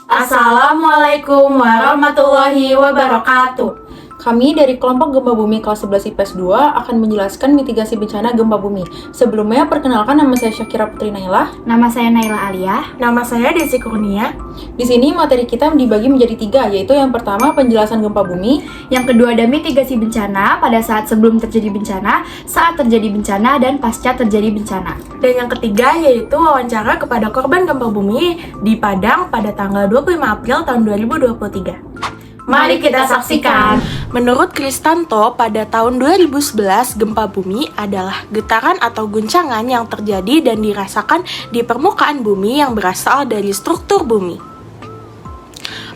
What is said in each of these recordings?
Assalamualaikum warahmatullahi wabarakatuh. Kami dari kelompok Gempa Bumi kelas 11 IPS 2 akan menjelaskan mitigasi bencana gempa bumi. Sebelumnya, perkenalkan nama saya Syakira Putri Nailah. Nama saya Naila Alia. Nama saya Desi Kurnia. Di sini materi kita dibagi menjadi 3, yaitu yang pertama penjelasan gempa bumi, Yang kedua ada mitigasi bencana pada saat sebelum terjadi bencana, saat terjadi bencana, dan pasca terjadi bencana. Dan yang ketiga yaitu wawancara kepada korban gempa bumi di Padang pada tanggal 25 April tahun 2023. Mari kita saksikan. Menurut Kristanto, pada tahun 2011 gempa bumi adalah getaran atau guncangan yang terjadi dan dirasakan di permukaan bumi yang berasal dari struktur bumi.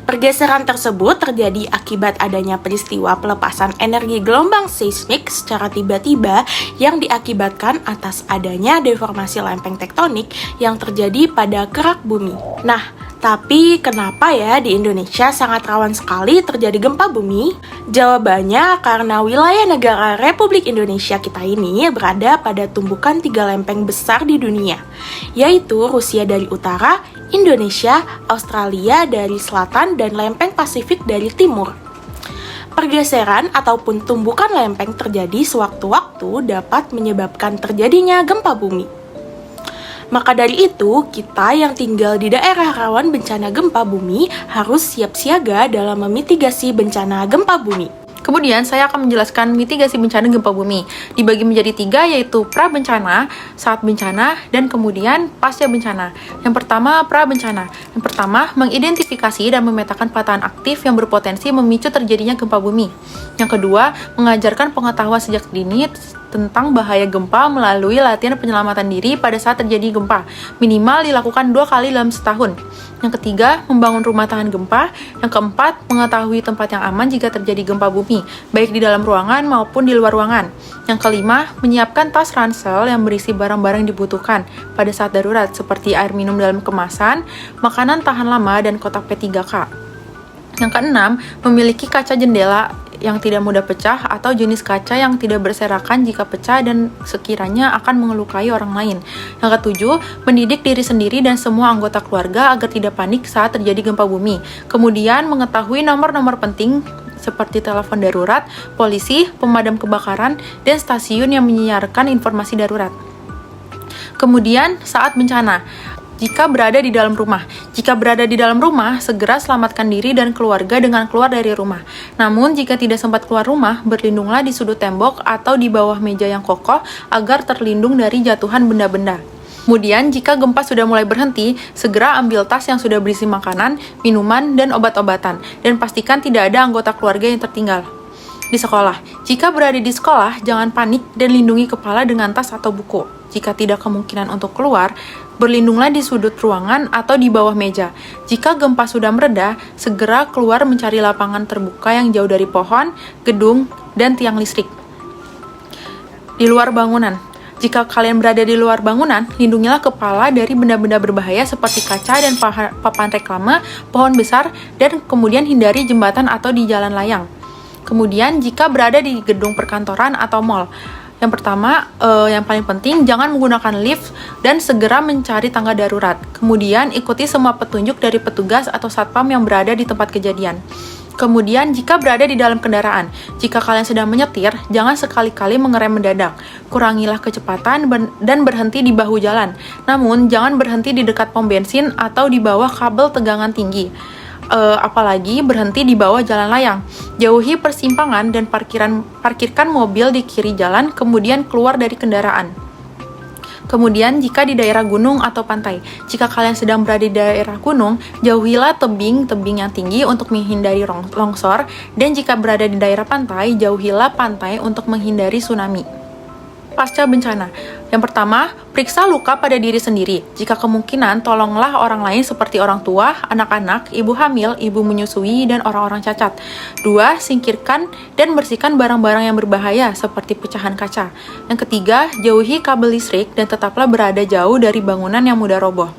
Pergeseran tersebut terjadi akibat adanya peristiwa pelepasan energi gelombang seismik secara tiba-tiba yang diakibatkan atas adanya deformasi lempeng tektonik yang terjadi pada kerak bumi. Nah, tapi kenapa ya di Indonesia sangat rawan sekali terjadi gempa bumi? Jawabannya karena wilayah negara Republik Indonesia kita ini berada pada tumbukan 3 lempeng besar di dunia, yaitu Rusia dari utara, Indonesia, Australia dari selatan, dan lempeng Pasifik dari timur. Pergeseran ataupun tumbukan lempeng terjadi sewaktu-waktu dapat menyebabkan terjadinya gempa bumi. Maka dari itu, kita yang tinggal di daerah rawan bencana gempa bumi harus siap siaga dalam memitigasi bencana gempa bumi. Kemudian saya akan menjelaskan mitigasi bencana gempa bumi. Dibagi menjadi 3, yaitu pra-bencana, saat bencana, dan kemudian pasca bencana. Yang pertama, pra-bencana. Yang pertama, mengidentifikasi dan memetakan patahan aktif yang berpotensi memicu terjadinya gempa bumi. Yang kedua, mengajarkan pengetahuan sejak dini tentang bahaya gempa melalui latihan penyelamatan diri pada saat terjadi gempa. Minimal dilakukan 2 kali dalam setahun. Yang ketiga, membangun rumah tahan gempa. Yang keempat, mengetahui tempat yang aman jika terjadi gempa bumi, baik di dalam ruangan maupun di luar ruangan. Yang kelima, menyiapkan tas ransel yang berisi barang-barang yang dibutuhkan pada saat darurat, seperti air minum dalam kemasan, makanan tahan lama, dan kotak P3K. Yang keenam, memiliki kaca jendela yang tidak mudah pecah atau jenis kaca yang tidak berserakan jika pecah dan sekiranya akan mengelukai orang lain. Yang ketujuh, mendidik diri sendiri dan semua anggota keluarga agar tidak panik saat terjadi gempa bumi. Kemudian, mengetahui nomor-nomor penting seperti telepon darurat, polisi, pemadam kebakaran, dan stasiun yang menyiarkan informasi darurat. Kemudian, saat bencana, jika berada di dalam rumah. Jika berada di dalam rumah, segera selamatkan diri dan keluarga dengan keluar dari rumah. Namun, jika tidak sempat keluar rumah, berlindunglah di sudut tembok atau di bawah meja yang kokoh agar terlindung dari jatuhan benda-benda. Kemudian, jika gempa sudah mulai berhenti, segera ambil tas yang sudah berisi makanan, minuman, dan obat-obatan, dan pastikan tidak ada anggota keluarga yang tertinggal. Di sekolah, jika berada di sekolah, jangan panik dan lindungi kepala dengan tas atau buku. Jika tidak kemungkinan untuk keluar, berlindunglah di sudut ruangan atau di bawah meja. Jika gempa sudah mereda, segera keluar mencari lapangan terbuka yang jauh dari pohon, gedung, dan tiang listrik. Di luar bangunan, jika kalian berada di luar bangunan, lindungilah kepala dari benda-benda berbahaya seperti kaca dan papan reklame, pohon besar, dan kemudian hindari jembatan atau di jalan layang. Kemudian, jika berada di gedung perkantoran atau mal, yang pertama, yang paling penting, jangan menggunakan lift dan segera mencari tangga darurat. Kemudian, ikuti semua petunjuk dari petugas atau satpam yang berada di tempat kejadian. Kemudian, jika berada di dalam kendaraan, jika kalian sedang menyetir, jangan sekali-kali mengerem mendadak. Kurangilah kecepatan dan berhenti di bahu jalan. Namun, jangan berhenti di dekat pom bensin atau di bawah kabel tegangan tinggi. Apalagi berhenti di bawah jalan layang. Jauhi persimpangan dan parkirkan mobil di kiri jalan, kemudian keluar dari kendaraan. Kemudian, jika di daerah gunung atau pantai, jika kalian sedang berada di daerah gunung, jauhilah tebing-tebing yang tinggi untuk menghindari longsor, dan jika berada di daerah pantai, jauhilah pantai untuk menghindari tsunami. Pasca bencana. Yang pertama, periksa luka pada diri sendiri. Jika kemungkinan, tolonglah orang lain seperti orang tua, anak-anak, ibu hamil, ibu menyusui, dan orang-orang cacat. 2. Singkirkan dan bersihkan barang-barang yang berbahaya seperti pecahan kaca. Yang ketiga, jauhi kabel listrik dan tetaplah berada jauh dari bangunan yang mudah roboh.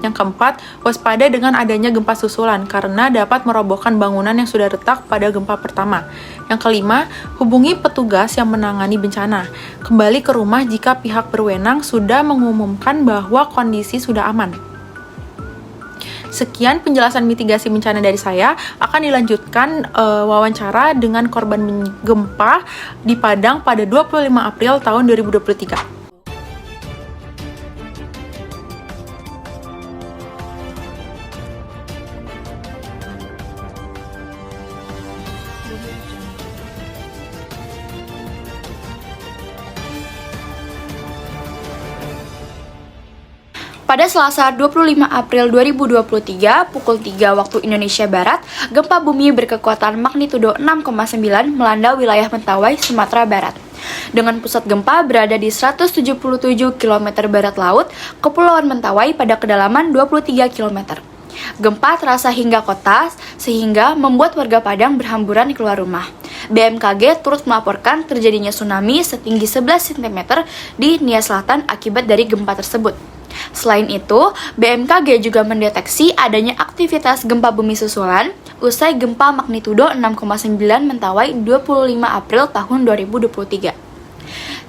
Yang keempat, waspada dengan adanya gempa susulan karena dapat merobohkan bangunan yang sudah retak pada gempa pertama. Yang kelima, hubungi petugas yang menangani bencana. Kembali ke rumah jika pihak berwenang sudah mengumumkan bahwa kondisi sudah aman. Sekian penjelasan mitigasi bencana dari saya. Akan dilanjutkan wawancara dengan korban gempa di Padang pada 25 April tahun 2023. Pada Selasa 25 April 2023 pukul 3 waktu Indonesia Barat, gempa bumi berkekuatan magnitudo 6,9 melanda wilayah Mentawai, Sumatera Barat. Dengan pusat gempa berada di 177 km barat laut, Kepulauan Mentawai pada kedalaman 23 km. Gempa terasa hingga kota, sehingga membuat warga Padang berhamburan keluar rumah. BMKG turut melaporkan terjadinya tsunami setinggi 11 cm di Nia Selatan akibat dari gempa tersebut. Selain itu, BMKG juga mendeteksi adanya aktivitas gempa bumi susulan usai gempa magnitudo 6,9 Mentawai 25 April tahun 2023.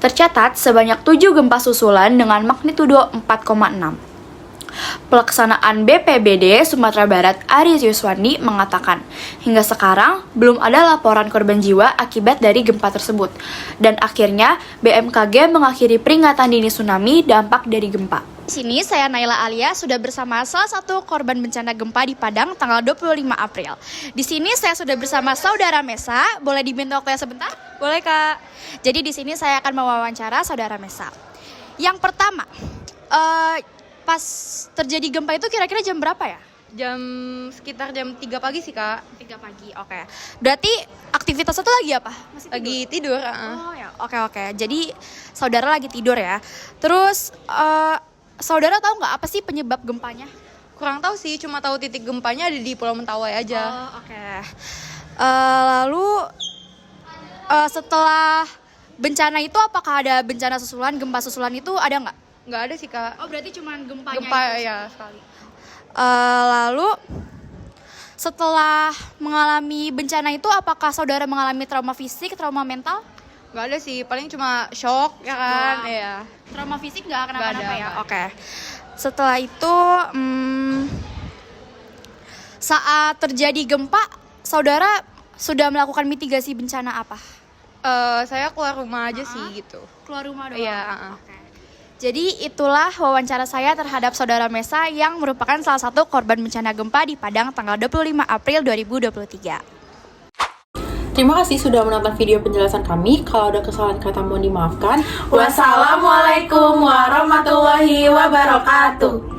Tercatat sebanyak 7 gempa susulan dengan magnitudo 4,6. Pelaksanaan BPBD Sumatera Barat Aris Yuswandi mengatakan, hingga sekarang belum ada laporan korban jiwa akibat dari gempa tersebut. Dan akhirnya BMKG mengakhiri peringatan dini tsunami dampak dari gempa. Di sini saya Naila Alia sudah bersama salah satu korban bencana gempa di Padang tanggal 25 April. Di sini saya sudah bersama saudara Mesa. Boleh diminta waktunya sebentar? Boleh, Kak. Jadi di sini saya akan mewawancara saudara Mesa. Yang pertama, pas terjadi gempa itu kira-kira jam berapa ya? Sekitar jam 3 pagi sih, Kak. 3 pagi, oke. Berarti aktivitas itu lagi apa? Masih Lagi tidur. Oh ya, oke. Jadi saudara lagi tidur ya. Terus saudara tahu nggak apa sih penyebab gempanya? Kurang tahu sih, cuma tahu titik gempanya ada di Pulau Mentawai aja. Oh, oke. Lalu setelah bencana itu apakah ada bencana susulan, gempa susulan itu ada nggak? Nggak ada sih, Kak. Oh, berarti cuma gempanya. Gempa itu ya sekali. Lalu setelah mengalami bencana itu apakah saudara mengalami trauma fisik, trauma mental? Nggak ada sih, paling cuma shock ya kan. Doang. Iya. Trauma fisik nggak kenapa-napa Nggak ada, ya? nggak. Oke. Setelah itu saat terjadi gempa, saudara sudah melakukan mitigasi bencana apa? Saya keluar rumah aja sih gitu. Keluar rumah doang? Iya. Oke. Jadi itulah wawancara saya terhadap saudara Mesa yang merupakan salah satu korban bencana gempa di Padang tanggal 25 April 2023. Terima kasih sudah menonton video penjelasan kami. Kalau ada kesalahan kata mohon dimaafkan. Wassalamualaikum warahmatullahi wabarakatuh.